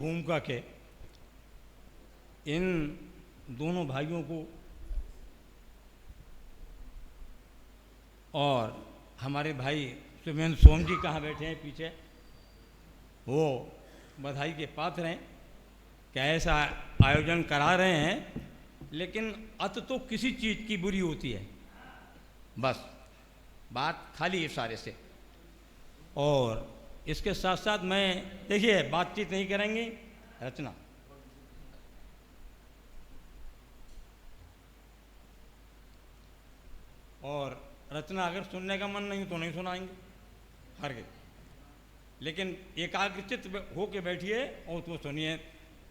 भूमिका के इन दोनों भाइयों को और हमारे भाई सुमेंद्र सोम जी कहाँ बैठे हैं पीछे, वो बधाई के पात्र हैं कि ऐसा आयोजन करा रहे हैं। लेकिन अत तो किसी चीज़ की बुरी होती है, बस बात खाली इशारे से। और इसके साथ साथ मैं देखिए बातचीत नहीं करेंगे, रचना और रचना अगर सुनने का मन नहीं तो नहीं सुनाएंगे, हर के। लेकिन एकाग्रचित होके बैठिए और तो सुनिए।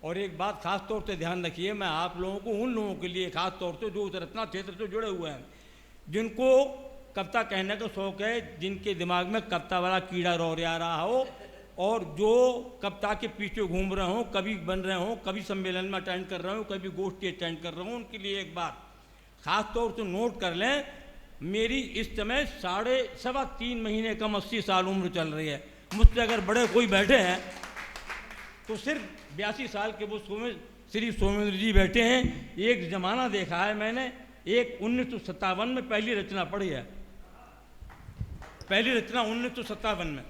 और एक बात खास तौर से ध्यान रखिए, मैं आप लोगों को, उन लोगों के लिए खास तौर से जो रचना क्षेत्र से जुड़े हुए हैं, जिनको कविता कहने का शौक़ है, जिनके दिमाग में कविता वाला कीड़ा रौरिया रहा हो और जो कविता के पीछे घूम रहे हों, कभी बन रहे हों, कभी सम्मेलन में अटेंड कर रहे हो, कभी गोष्ठी अटेंड कर रहे हो, उनके लिए एक बात खास तौर से नोट कर लें। मेरी इस समय 3.5 महीने कम 80 साल उम्र चल रही है। मुझसे अगर बड़े कोई बैठे हैं तो सिर्फ 82 साल के वो श्री सोमेंद्र जी बैठे हैं। एक ज़माना देखा है मैंने, एक 1957 में पहली रचना पढ़ी है, पहली रचना 1957 में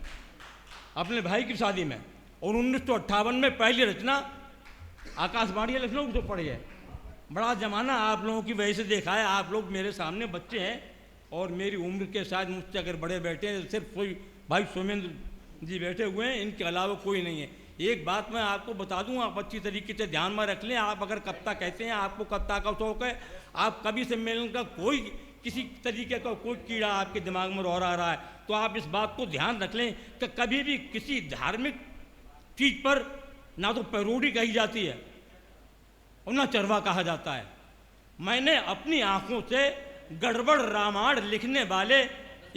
अपने भाई की शादी में, और 1958 में पहली रचना आकाशवाणी लखनऊ से पढ़ी है। बड़ा ज़माना आप लोगों की वजह से देखा है। आप लोग मेरे सामने बच्चे हैं और मेरी उम्र के साथ मुझसे अगर बड़े बैठे हैं, सिर्फ कोई भाई सोमेंद्र जी बैठे हुए हैं, इनके अलावा कोई नहीं है। एक बात मैं आपको बता दूं, आप अच्छी तरीके से ध्यान में रख लें। आप अगर कविता कहते हैं, आपको कविता का शौक़ है, आप कभी सम्मेलन का कोई किसी तरीके का कोई कीड़ा आपके दिमाग में रह रहा है, तो आप इस बात को ध्यान रख लें कि कभी भी किसी धार्मिक चीज़ पर ना तो पैरोडी कही जाती है और ना चरवा कहा जाता है। मैंने अपनी आंखों से गड़बड़ रामायण लिखने वाले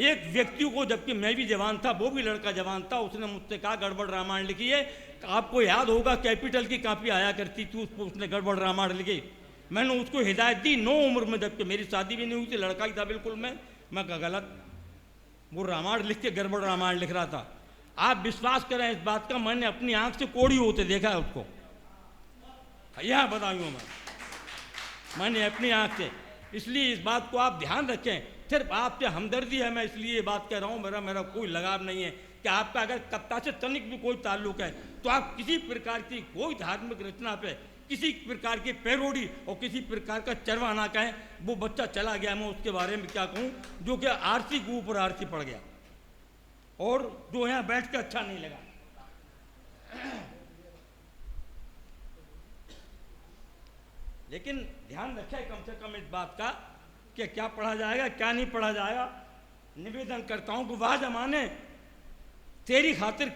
एक व्यक्ति को, जबकि मैं भी जवान था, वो भी लड़का जवान था, उसने मुझसे कहा गड़बड़ रामायण लिखी है। आपको याद होगा कैपिटल की कापी आया करती थी, उसने गड़बड़ रामायण लिखी। मैंने उसको हिदायत दी 9 उम्र में, जबकि मेरी शादी भी नहीं हुई थी, लड़का ही था बिल्कुल मैं कहा गलत, वो रामायण लिख के गड़बड़ रामायण लिख रहा था। आप विश्वास करें इस बात का, मैंने अपनी आंख से कोड़ी होते देखा है उसको, यह बताऊँ मैंने अपनी आंख से। इसलिए इस बात को आप ध्यान रखें। सिर्फ आपसे हमदर्दी है, मैं इसलिए ये बात कह रहा हूँ, मेरा कोई लगाव नहीं है कि आपका अगर कविता से तनिक भी कोई ताल्लुक है तो आप किसी प्रकार की कोई धार्मिक रचना पे किसी प्रकार की पैरोडी और किसी प्रकार का चरवा ना कहें। वो बच्चा चला गया, मैं उसके बारे में क्या कहूँ, जो कि आरसी के ऊपर आरसी पड़ गया और जो यहाँ बैठ के अच्छा नहीं लगा। लेकिन ध्यान रखें कम से कम इस बात का कि क्या पढ़ा जाएगा क्या नहीं पढ़ा जाएगा। निवेदन करता हूँ कि वाह जमाने तेरी खातिर